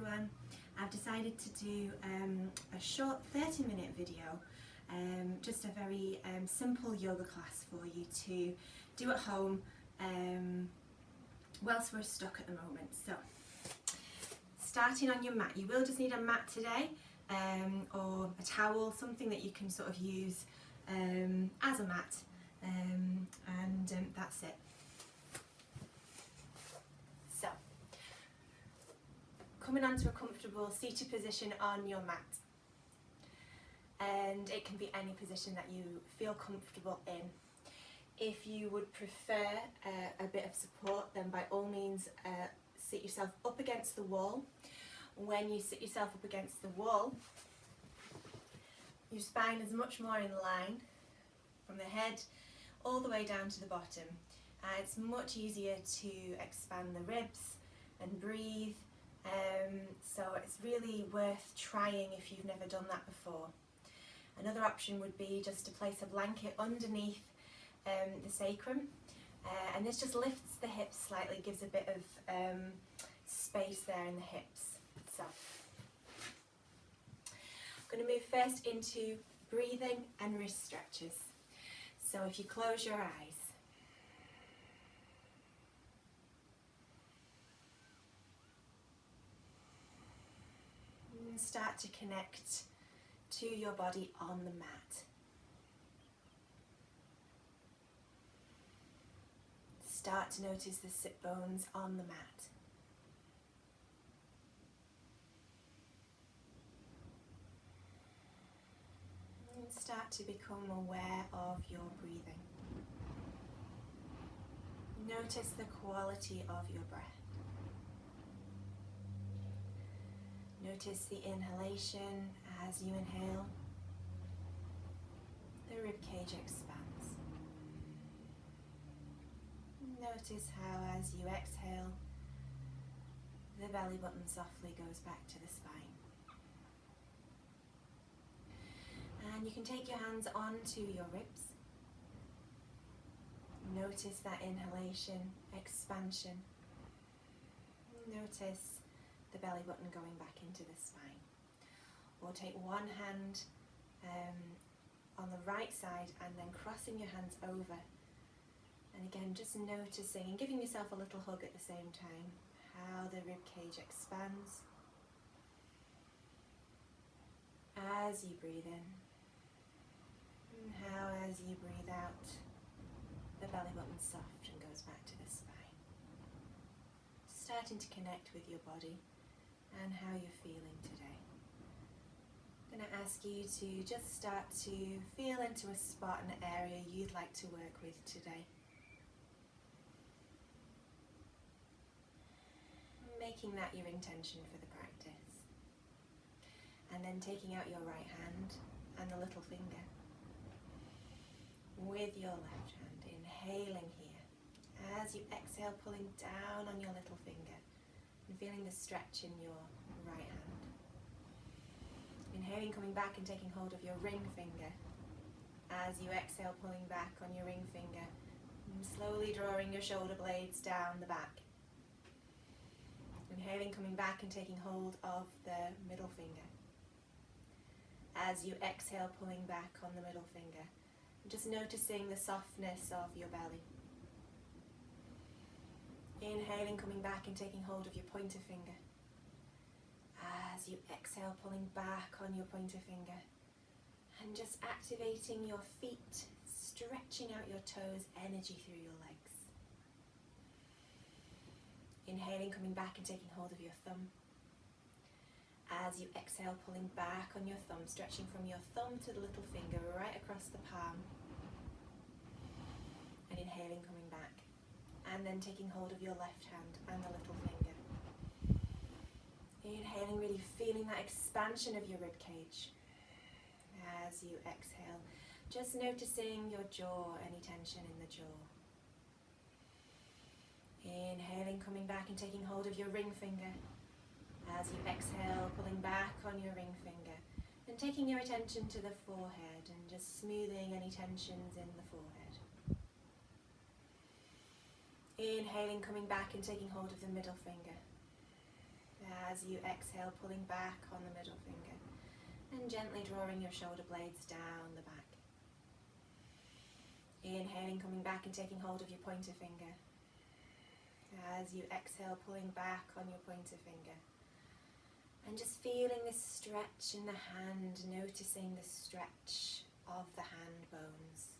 everyone. I've decided to do a short 30-minute video, just a very simple yoga class for you to do at home whilst we're stuck at the moment. So, starting on your mat, you will just need a mat today, or a towel, something that you can sort of use as a mat, and that's it. So, coming onto a comfortable seated position on your mat, and it can be any position that you feel comfortable in. If you would prefer a bit of support, then by all means sit yourself up against the wall. When you sit yourself up against the wall, your spine is much more in line from the head all the way down to the bottom. It's much easier to expand the ribs and breathe, so it's really worth trying if you've never done that before. Another option would be just to place a blanket underneath the sacrum, and this just lifts the hips slightly, gives a bit of space there in the hips. So, I'm going to move first into breathing and wrist stretches. So if you close your eyes, and start to connect to your body on the mat. Start to notice the sit bones on the mat. And start to become aware of your breathing. Notice the quality of your breath. Notice the inhalation as you inhale. The ribcage expands. Notice how as you exhale, the belly button softly goes back to the spine. And you can take your hands onto your ribs. Notice that inhalation, expansion. Notice the belly button going back into the spine. Or take one hand on the right side and then crossing your hands over. And again, just noticing and giving yourself a little hug at the same time, how the rib cage expands as you breathe in, and how as you breathe out, the belly button soft and goes back to the spine. Starting to connect with your body and how you're feeling today. I'm going to ask you to just start to feel into a spot, an area you'd like to work with today. Making that your intention for the practice. And then taking out your right hand and the little finger with your left hand, inhaling here. As you exhale, pulling down on your little finger and feeling the stretch in your right hand. Inhaling, coming back and taking hold of your ring finger. As you exhale, pulling back on your ring finger and slowly drawing your shoulder blades down the back. Inhaling, coming back and taking hold of the middle finger. As you exhale, pulling back on the middle finger. And just noticing the softness of your belly. Inhaling, coming back and taking hold of your pointer finger. As you exhale, pulling back on your pointer finger. And just activating your feet, stretching out your toes, energy through your legs. Inhaling, coming back and taking hold of your thumb. As you exhale, pulling back on your thumb, stretching from your thumb to the little finger right across the palm. And inhaling, coming back. And then taking hold of your left hand and the little finger. Inhaling, really feeling that expansion of your rib cage. As you exhale, just noticing your jaw, any tension in the jaw. Inhaling, coming back and taking hold of your ring finger. As you exhale, pulling back on your ring finger. And taking your attention to the forehead and just smoothing any tensions in the forehead. Inhaling, coming back and taking hold of the middle finger. As you exhale, pulling back on the middle finger and gently drawing your shoulder blades down the back. Inhaling, coming back and taking hold of your pointer finger. As you exhale, pulling back on your pointer finger. And just feeling this stretch in the hand, noticing the stretch of the hand bones.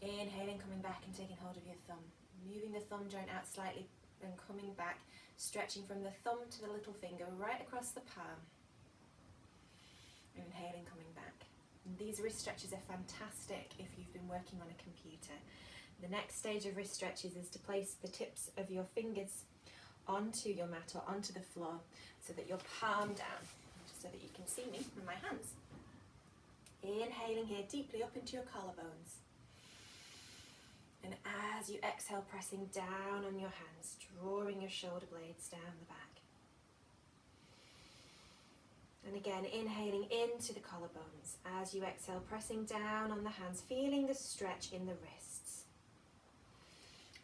Inhaling, coming back and taking hold of your thumb. Moving the thumb joint out slightly and coming back, stretching from the thumb to the little finger right across the palm. Inhaling, coming back. And these wrist stretches are fantastic if you've been working on a computer. The next stage of wrist stretches is to place the tips of your fingers onto your mat or onto the floor so that your palm down, so that you can see me and my hands. Inhaling here deeply up into your collarbones. And as you exhale, pressing down on your hands, drawing your shoulder blades down the back. And again, inhaling into the collarbones. As you exhale, pressing down on the hands, feeling the stretch in the wrists.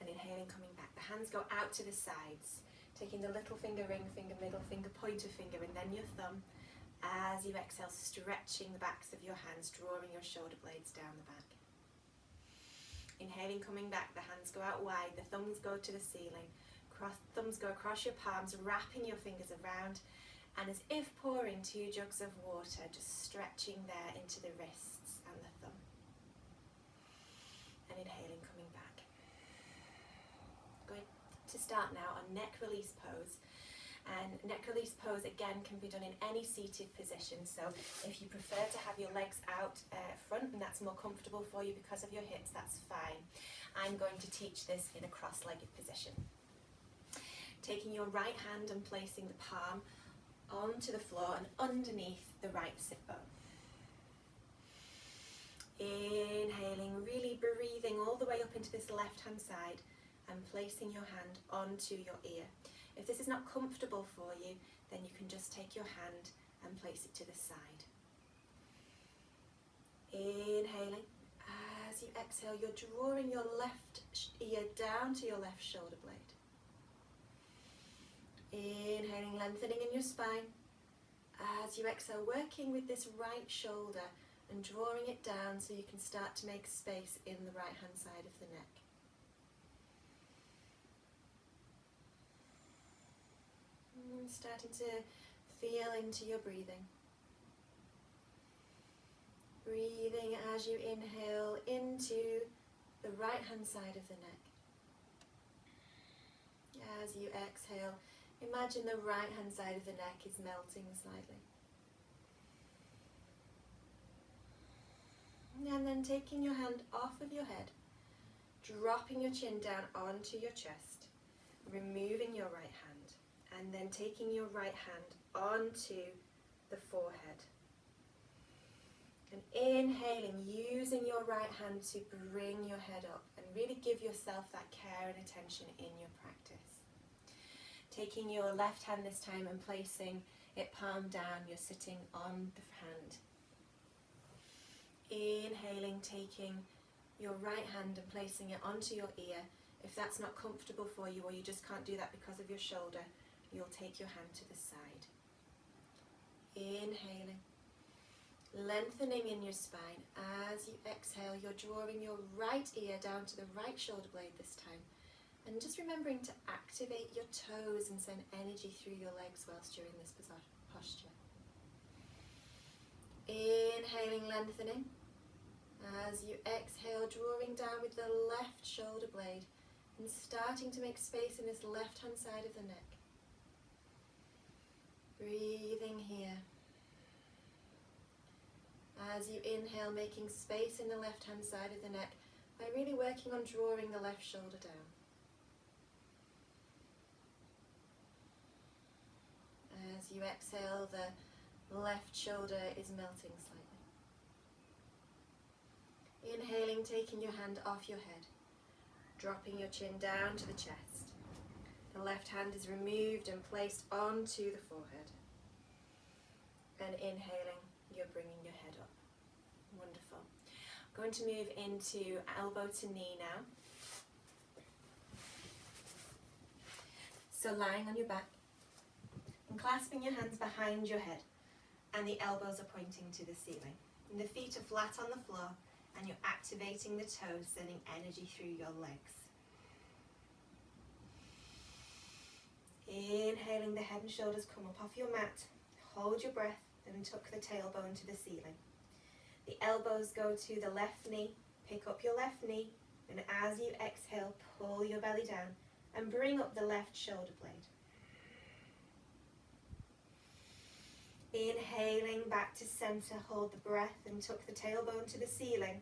And inhaling, coming back. The hands go out to the sides, taking the little finger, ring finger, middle finger, pointer finger, and then your thumb. As you exhale, stretching the backs of your hands, drawing your shoulder blades down the back. Inhaling, coming back, the hands go out wide, the thumbs go to the ceiling. Thumbs go across your palms, wrapping your fingers around, and as if pouring 2 jugs of water, just stretching there into the wrists and the thumb. And inhaling, coming back. Going to start now on neck release pose. And neck release pose again can be done in any seated position, so if you prefer to have your legs out front and that's more comfortable for you because of your hips, that's fine. I'm going to teach this in a cross-legged position. Taking your right hand and placing the palm onto the floor and underneath the right sit bone. Inhaling, really breathing all the way up into this left hand side and placing your hand onto your ear. If this is not comfortable for you, then you can just take your hand and place it to the side. Inhaling. As you exhale, you're drawing your left ear down to your left shoulder blade. Inhaling, lengthening in your spine. As you exhale, working with this right shoulder and drawing it down so you can start to make space in the right hand side of the neck. Starting to feel into your breathing. Breathing as you inhale into the right hand side of the neck. As you exhale, imagine the right hand side of the neck is melting slightly. And then taking your hand off of your head, dropping your chin down onto your chest, removing your right hand. And then taking your right hand onto the forehead. And inhaling, using your right hand to bring your head up and really give yourself that care and attention in your practice. Taking your left hand this time and placing it palm down, you're sitting on the hand. Inhaling, taking your right hand and placing it onto your ear. If that's not comfortable for you or you just can't do that because of your shoulder, you'll take your hand to the side. Inhaling, lengthening in your spine. As you exhale, you're drawing your right ear down to the right shoulder blade this time. And just remembering to activate your toes and send energy through your legs whilst you're in this posture. Inhaling, lengthening. As you exhale, drawing down with the left shoulder blade and starting to make space in this left hand side of the neck. Breathing here. As you inhale, making space in the left hand side of the neck by really working on drawing the left shoulder down. As you exhale, the left shoulder is melting slightly. Inhaling, taking your hand off your head, dropping your chin down to the chest. The left hand is removed and placed onto the forehead. And inhaling, you're bringing your head up. Wonderful. I'm going to move into elbow to knee now. So lying on your back, And clasping your hands behind your head, and the elbows are pointing to the ceiling. And the feet are flat on the floor, and you're activating the toes, sending energy through your legs. Inhaling, the head and shoulders come up off your mat. Hold your breath and tuck the tailbone to the ceiling. The elbows go to the left knee. Pick up your left knee, and as you exhale, pull your belly down and bring up the left shoulder blade. Inhaling back to center, hold the breath and tuck the tailbone to the ceiling.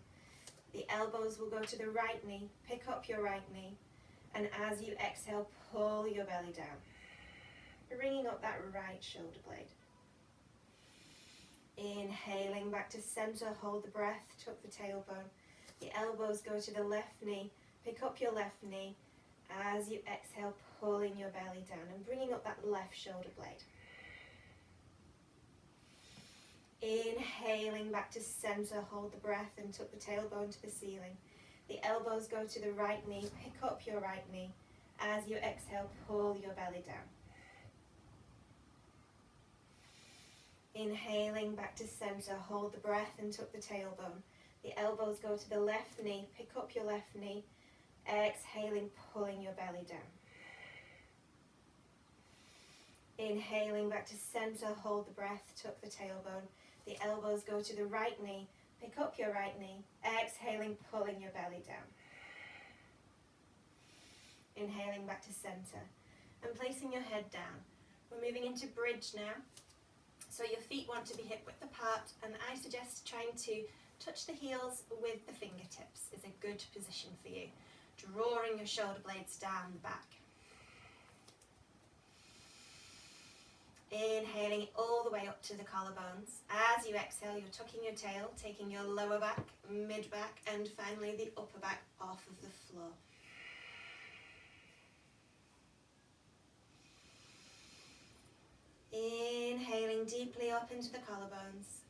The elbows will go to the right knee. Pick up your right knee, and as you exhale, pull your belly down, bringing up that right shoulder blade. Inhaling back to center, hold the breath, tuck the tailbone. The elbows go to the left knee. Pick up your left knee. As you exhale, pulling your belly down and bringing up that left shoulder blade. Inhaling back to center, hold the breath and tuck the tailbone to the ceiling. The elbows go to the right knee. Pick up your right knee. As you exhale, pull your belly down. Inhaling back to center, hold the breath and tuck the tailbone. The elbows go to the left knee. Pick up your left knee. Exhaling, pulling your belly down. Inhaling back to center, hold the breath, tuck the tailbone. The elbows go to the right knee. Pick up your right knee. Exhaling, pulling your belly down. Inhaling back to center and placing your head down. We're moving into bridge now. So your feet want to be hip width apart, and I suggest trying to touch the heels with the fingertips is a good position for you. Drawing your shoulder blades down the back. Inhaling all the way up to the collarbones. As you exhale, you're tucking your tail, taking your lower back, mid back, and finally the upper back off of the floor. Inhaling deeply up into the collarbones.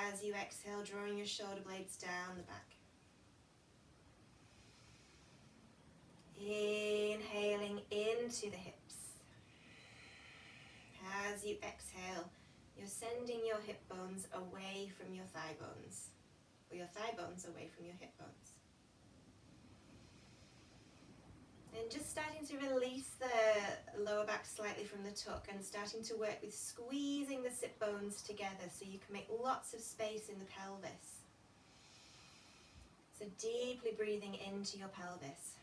As you exhale, drawing your shoulder blades down the back. Inhaling into the hips. As you exhale, you're sending your hip bones away from your thigh bones, or your thigh bones away from your hip bones. And just starting to release the lower back slightly from the tuck and starting to work with squeezing the sit bones together so you can make lots of space in the pelvis. So deeply breathing into your pelvis.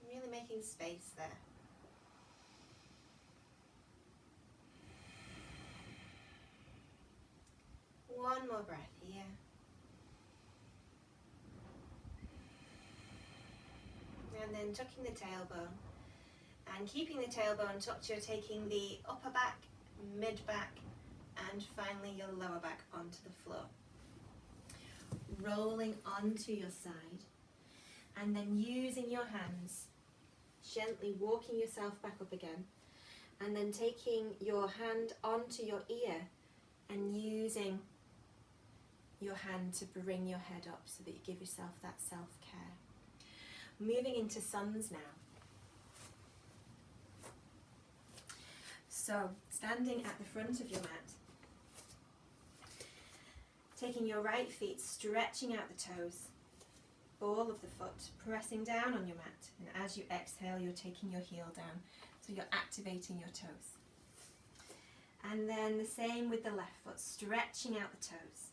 Really making space there. One more breath here. And then tucking the tailbone. And keeping the tailbone tucked, you're taking the upper back, mid back, and finally your lower back onto the floor. Rolling onto your side. And then using your hands, gently walking yourself back up again. And then taking your hand onto your ear and using your hand to bring your head up so that you give yourself that self-care. Moving into suns now. So, standing at the front of your mat, taking your right feet, stretching out the toes, ball of the foot, pressing down on your mat, and as you exhale, you're taking your heel down, so you're activating your toes. And then the same with the left foot, stretching out the toes.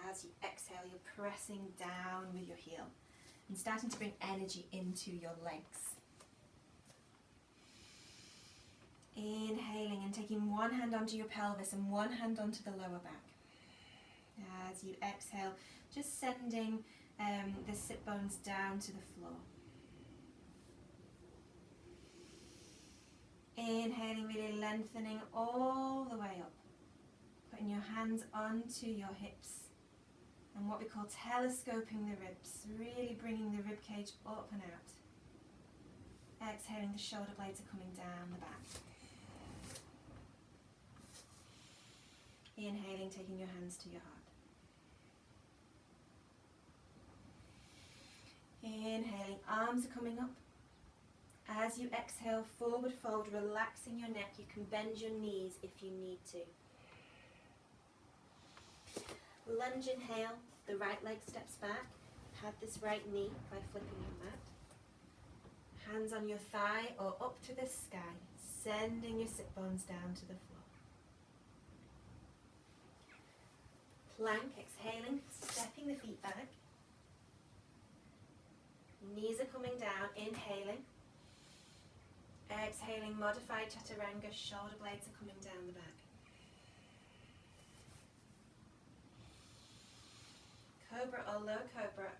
As you exhale, you're pressing down with your heel and starting to bring energy into your legs. Inhaling and taking one hand onto your pelvis and one hand onto the lower back. As you exhale, just sending the sit bones down to the floor. Inhaling, really lengthening all the way up. Putting your hands onto your hips. And what we call telescoping the ribs, really bringing the rib cage up and out. Exhaling, the shoulder blades are coming down the back. Inhaling, taking your hands to your heart. Inhaling, arms are coming up. As you exhale, forward fold, relaxing your neck. You can bend your knees if you need to. Lunge inhale, the right leg steps back. Pad this right knee by flipping your mat. Hands on your thigh or up to the sky, sending your sit bones down to the floor. Plank, exhaling, stepping the feet back. Knees are coming down, inhaling. Exhaling, modified chaturanga, shoulder blades are coming down the back. Cobra or low cobra,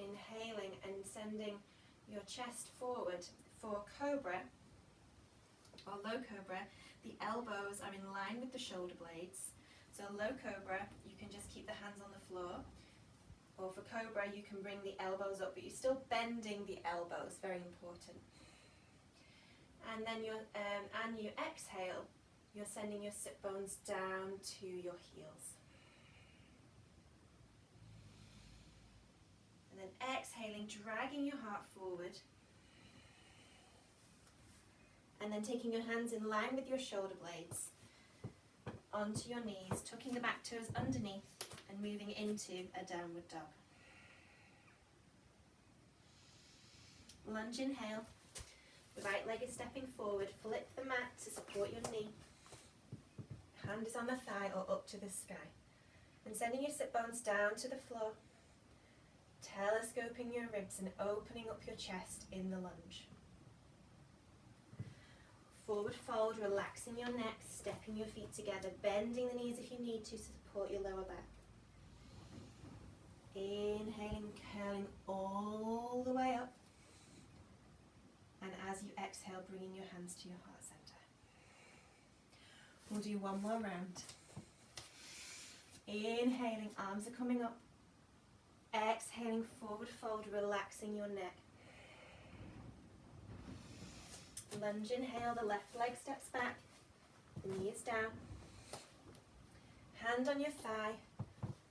inhaling and sending your chest forward. For cobra or low cobra, the elbows are in line with the shoulder blades. So low cobra, you can just keep the hands on the floor. Or for cobra, you can bring the elbows up, but you're still bending the elbows, very important. And then you exhale, you're sending your sit bones down to your heels. And then exhaling, dragging your heart forward. And then taking your hands in line with your shoulder blades onto your knees, tucking the back toes underneath and moving into a downward dog. Lunge inhale. The right leg is stepping forward. Flip the mat to support your knee. Hand is on the thigh or up to the sky. And sending your sit bones down to the floor. Telescoping your ribs and opening up your chest in the lunge. Forward fold, relaxing your neck, stepping your feet together, bending the knees if you need to support your lower back. Inhaling, curling all the way up. And as you exhale, bringing your hands to your heart center. We'll do one more round. Inhaling, arms are coming up. Exhaling, forward fold, relaxing your neck. Lunge inhale, the left leg steps back, the knee is down. Hand on your thigh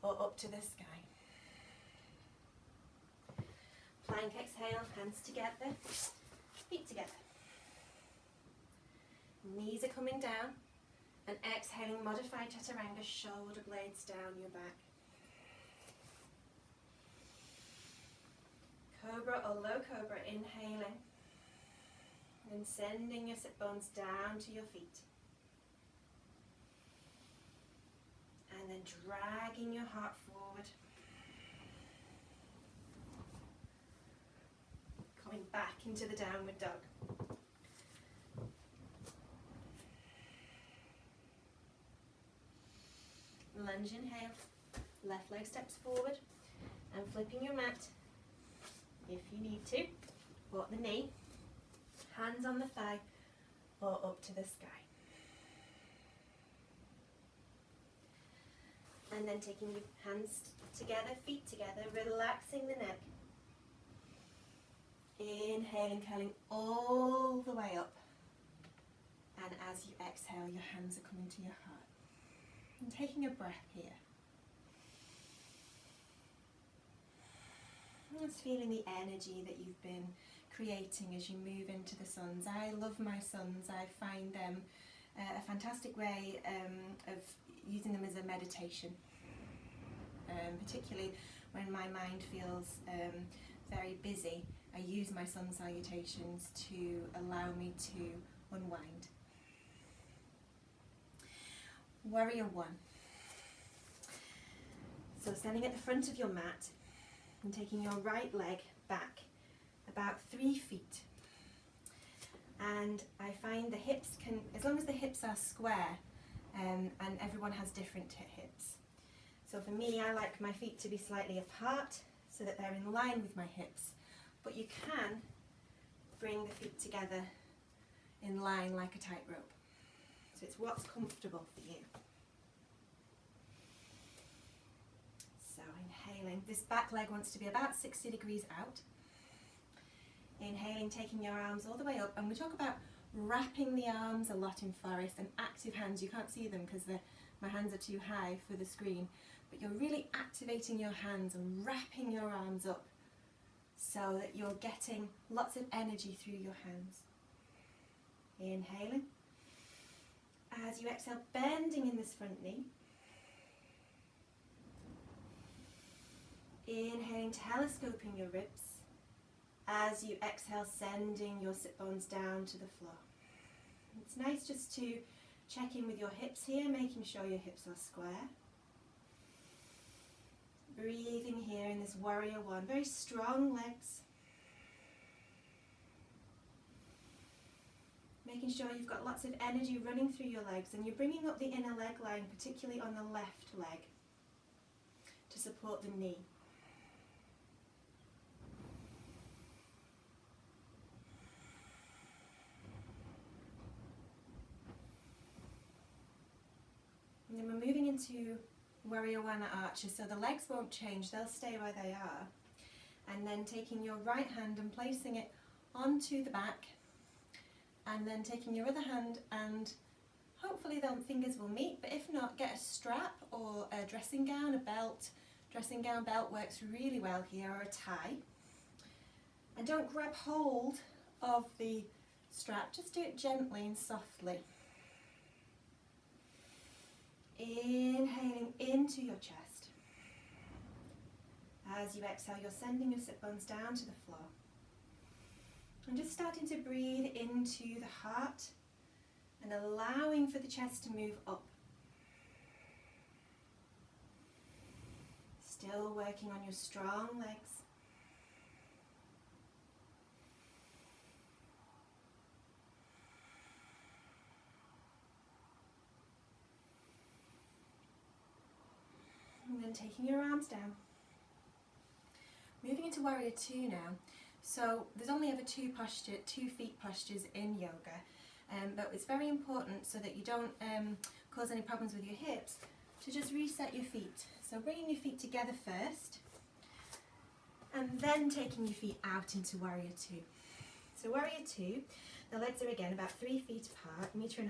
or up to the sky. Plank exhale, hands together, feet together. Knees are coming down, and exhaling, modified chaturanga, shoulder blades down your back. Cobra or low cobra, inhaling. And sending your sit bones down to your feet. And then dragging your heart forward. Coming back into the downward dog. Lunge inhale. Left leg steps forward. And flipping your mat, if you need to, or the knee. Hands on the thigh or up to the sky. And then taking your hands together, feet together, relaxing the neck. Inhaling, curling all the way up. And as you exhale, your hands are coming to your heart. And taking a breath here. Just feeling the energy that you've been creating as you move into the suns. I love my suns. I find them a fantastic way of using them as a meditation, particularly when my mind feels very busy. I use my sun salutations to allow me to unwind. Warrior one. So standing at the front of your mat and taking your right leg back about 3 feet, and I find the hips can, as long as the hips are square, and everyone has different hips. So for me, I like my feet to be slightly apart so that they're in line with my hips, but you can bring the feet together in line like a tightrope. So it's what's comfortable for you. So inhaling, this back leg wants to be about 60 degrees out. Inhaling, taking your arms all the way up, and we talk about wrapping the arms a lot in forest, and active hands. You can't see them because my hands are too high for the screen, but you're really activating your hands and wrapping your arms up so that you're getting lots of energy through your hands. Inhaling. As you exhale, bending in this front knee. Inhaling, telescoping your ribs. As you exhale, sending your sit bones down to the floor. It's nice just to check in with your hips here, making sure your hips are square. Breathing here in this warrior one, very strong legs. Making sure you've got lots of energy running through your legs, and you're bringing up the inner leg line, particularly on the left leg, to support the knee. And then we're moving into Warrior One at Archer, so the legs won't change, they'll stay where they are. And then taking your right hand and placing it onto the back, and then taking your other hand and hopefully the fingers will meet, but if not, get a strap or a dressing gown, a belt. Dressing gown, belt works really well here, or a tie. And don't grab hold of the strap, just do it gently and softly. Inhaling into your chest. As you exhale, you're sending your sit bones down to the floor. And just starting to breathe into the heart and allowing for the chest to move up. Still working on your strong legs. And then taking your arms down. Moving into Warrior Two now. So there's only ever two feet postures in yoga, but it's very important so that you don't cause any problems with your hips to just reset your feet. So bringing your feet together first, and then taking your feet out into Warrior Two. So Warrior Two, the legs are again about 3 feet apart, 1.5 meters,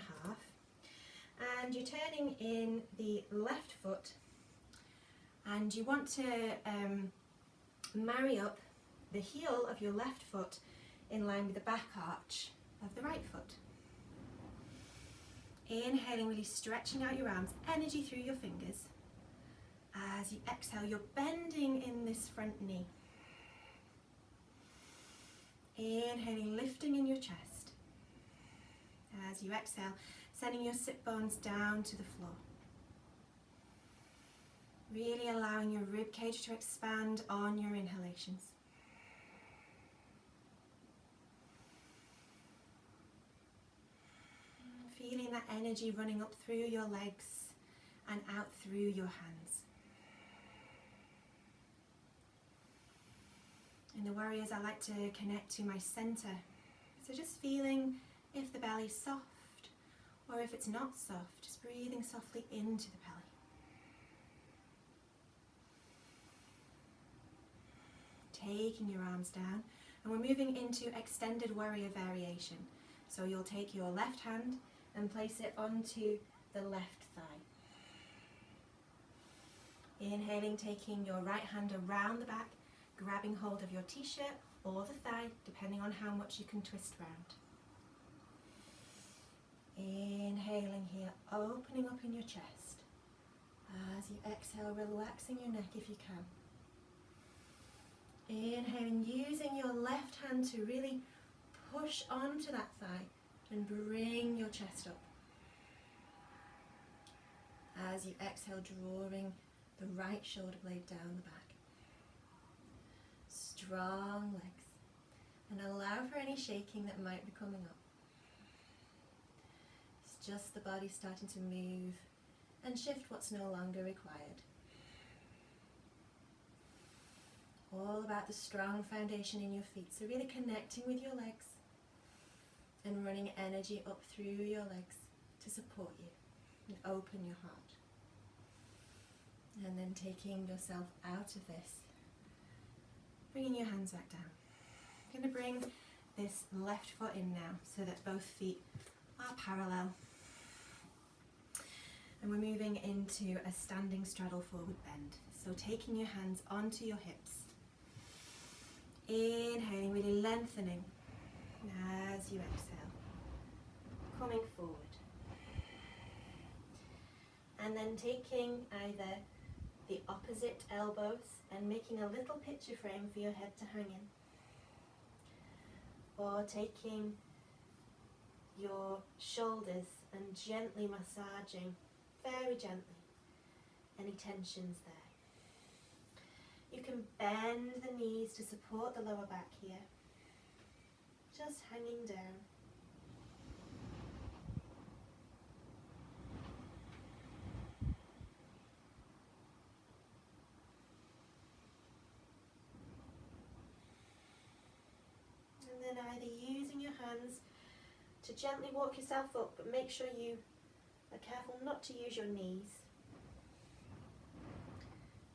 and you're turning in the left foot, and you want to marry up the heel of your left foot in line with the back arch of the right foot. Inhaling, really stretching out your arms, energy through your fingers. As you exhale, you're bending in this front knee. Inhaling, lifting in your chest. As you exhale, sending your sit bones down to the floor. Really allowing your rib cage to expand on your inhalations. Feeling that energy running up through your legs and out through your hands. In the Warriors, I like to connect to my center. So just feeling if the belly's soft or if it's not soft, just breathing softly into the belly. Taking your arms down, and we're moving into Extended Warrior Variation. So you'll take your left hand and place it onto the left thigh. Inhaling, taking your right hand around the back, grabbing hold of your t-shirt or the thigh, depending on how much you can twist round. Inhaling here, opening up in your chest. As you exhale, relaxing your neck if you can. Inhaling, using your left hand to really push onto that thigh and bring your chest up. As you exhale, drawing the right shoulder blade down the back. Strong legs. And allow for any shaking that might be coming up. It's just the body starting to move and shift what's no longer required. All about the strong foundation in your feet. So really connecting with your legs and running energy up through your legs to support you and open your heart. And then taking yourself out of this, bringing your hands back down. I'm going to bring this left foot in now so that both feet are parallel. And we're moving into a standing straddle forward bend. So taking your hands onto your hips. Inhaling, really lengthening as you exhale. Coming forward. And then taking either the opposite elbows and making a little picture frame for your head to hang in. Or taking your shoulders and gently massaging, very gently, any tensions there. You can bend the knees to support the lower back here, just hanging down. And then either using your hands to gently walk yourself up, but make sure you are careful not to use your knees.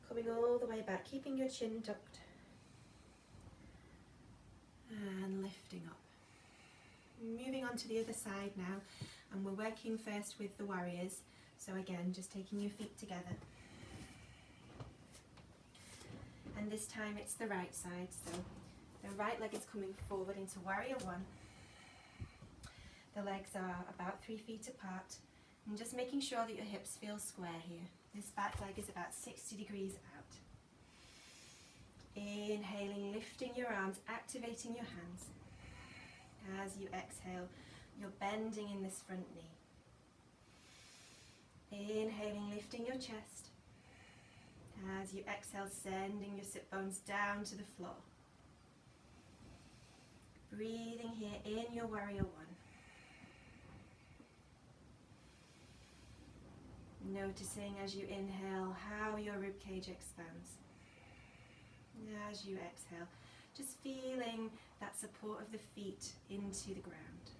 Coming all the way back, keeping your chin tucked. And lifting up. Moving on to the other side now, and we're working first with the warriors. So again, just taking your feet together. And this time it's the right side, so the right leg is coming forward into warrior one. The legs are about 3 feet apart, and just making sure that your hips feel square here. This back leg is about 60 degrees out. Inhaling, lifting your arms, activating your hands. As you exhale, you're bending in this front knee. Inhaling, lifting your chest. As you exhale, sending your sit bones down to the floor. Breathing here in your warrior one. Noticing as you inhale how your ribcage expands. As you exhale, just feeling that support of the feet into the ground.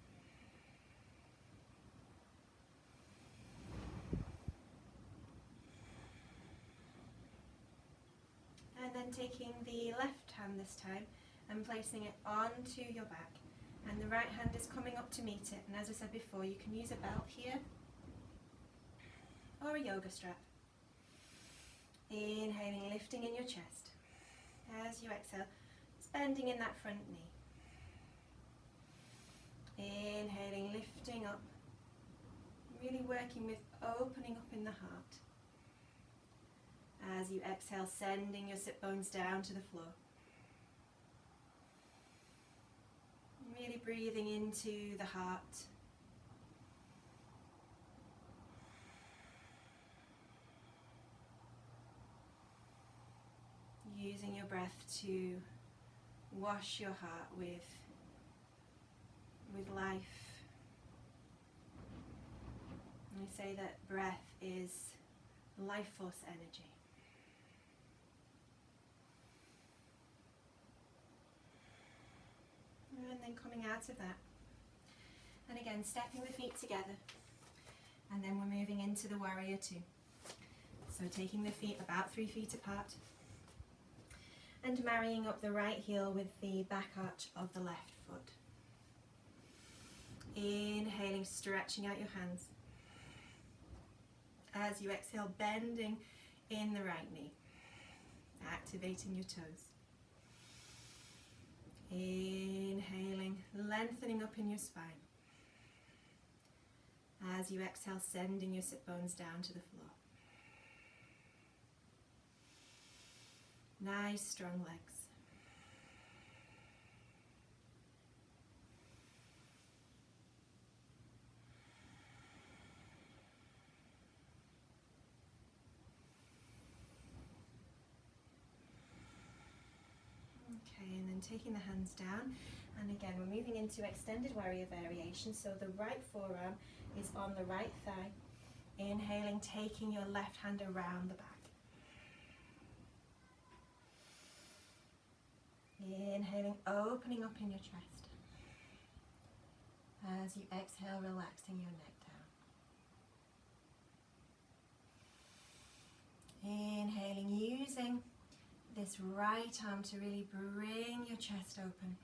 And then taking the left hand this time and placing it onto your back. And the right hand is coming up to meet it. And as I said before, you can use a belt here or a yoga strap. Inhaling, lifting in your chest. As you exhale, just bending in that front knee. Inhaling, lifting up. Really working with opening up in the heart. As you exhale, sending your sit bones down to the floor. Really breathing into the heart. Using your breath to wash your heart with life. And I say that breath is life force energy. And then coming out of that. And again, stepping the feet together. And then we're moving into the warrior two. So taking the feet about 3 feet apart. And marrying up the right heel with the back arch of the left foot. Inhaling, stretching out your hands. As you exhale, bending in the right knee. Activating your toes. Inhaling, lengthening up in your spine. As you exhale, sending your sit bones down to the floor. Nice, strong legs. Okay, and then taking the hands down. And again, we're moving into extended warrior variation. So the right forearm is on the right thigh. Inhaling, taking your left hand around the back. Inhaling, opening up in your chest. As you exhale, relaxing your neck down. Inhaling, using this right arm to really bring your chest open.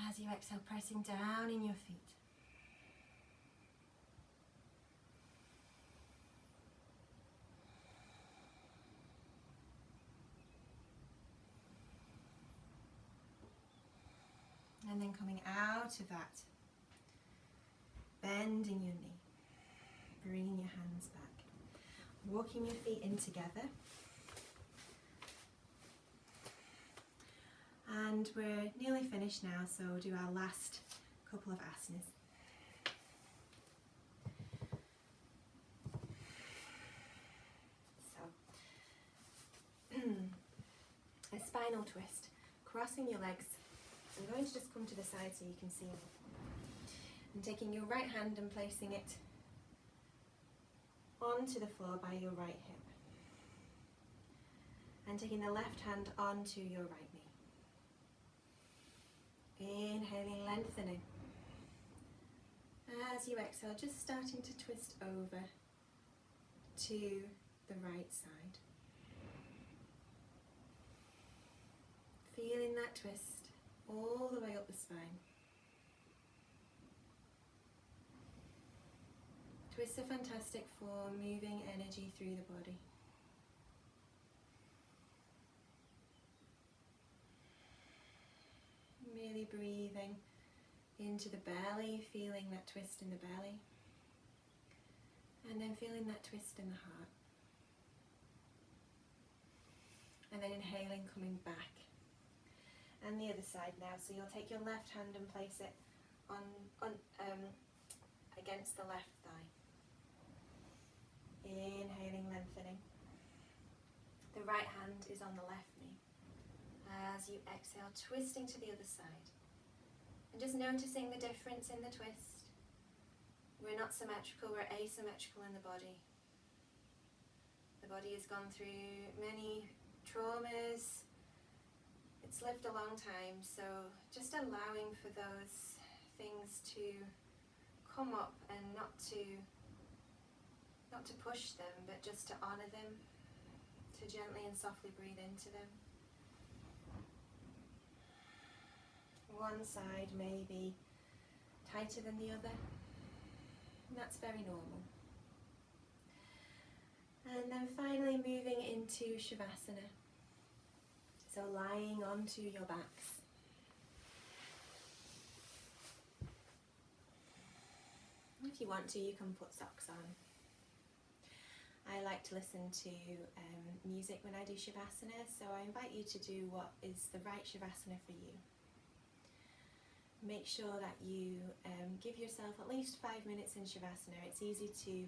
As you exhale, pressing down in your feet. And then coming out of that, bending your knee, bringing your hands back, walking your feet in together. And we're nearly finished now, so we'll do our last couple of asanas. So, a spinal twist, crossing your legs. I'm going to just come to the side so you can see me. And taking your right hand and placing it onto the floor by your right hip. And taking the left hand onto your right knee. Inhaling, lengthening. As you exhale, just starting to twist over to the right side. Feeling that twist all the way up the spine. Twists are fantastic for moving energy through the body. Really breathing into the belly, feeling that twist in the belly, and then feeling that twist in the heart. And then inhaling, coming back. And the other side now. So you'll take your left hand and place it on against the left thigh. Inhaling, lengthening. The right hand is on the left knee. As you exhale, twisting to the other side. And just noticing the difference in the twist. We're not symmetrical, we're asymmetrical in the body. The body has gone through many traumas. It's lived a long time, so just allowing for those things to come up and not to push them, but just to honour them, to gently and softly breathe into them. One side may be tighter than the other, and that's very normal. And then finally moving into Shavasana. So lying onto your backs. If you want to, you can put socks on. I like to listen to music when I do Shavasana, so I invite you to do what is the right Shavasana for you. Make sure that you give yourself at least 5 minutes in Shavasana. It's easy to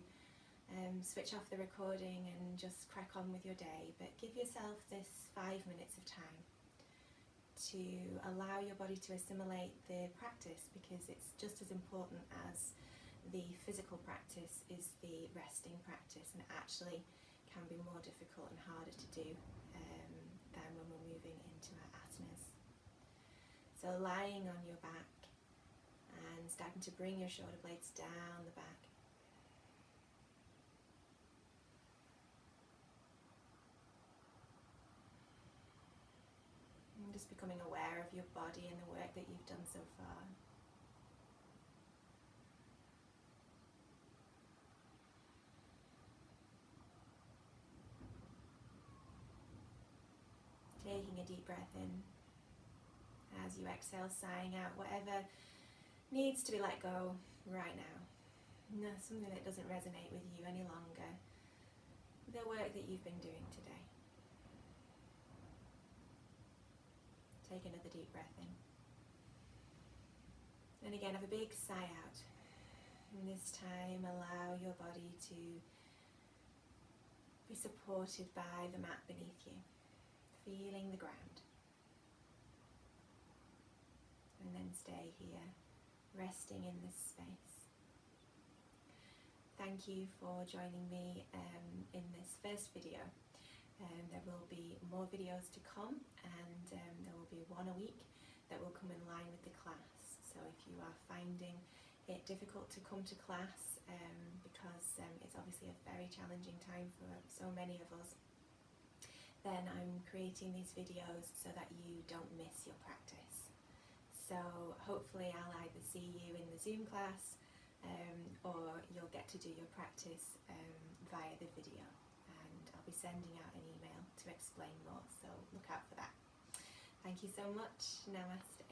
switch off the recording and just crack on with your day, but give yourself this 5 minutes of time to allow your body to assimilate the practice, because it's just as important as the physical practice is the resting practice, and actually can be more difficult and harder to do than when we're moving into our asanas. So lying on your back and starting to bring your shoulder blades down the back. And just becoming aware of your body and the work that you've done so far. Taking a deep breath in. As you exhale, sighing out whatever needs to be let go right now. No, something that doesn't resonate with you any longer. The work that you've been doing today. Take another deep breath in. And again, have a big sigh out. And this time, allow your body to be supported by the mat beneath you. Feeling the ground. And then stay here, resting in this space. Thank you for joining me in this first video. There will be more videos to come, and there will be one a week that will come in line with the class. So if you are finding it difficult to come to class, because it's obviously a very challenging time for so many of us, then I'm creating these videos so that you don't miss your practice. So hopefully I'll either see you in the Zoom class or you'll get to do your practice via the video, and I'll be sending out an email to explain more, so look out for that. Thank you so much. Namaste.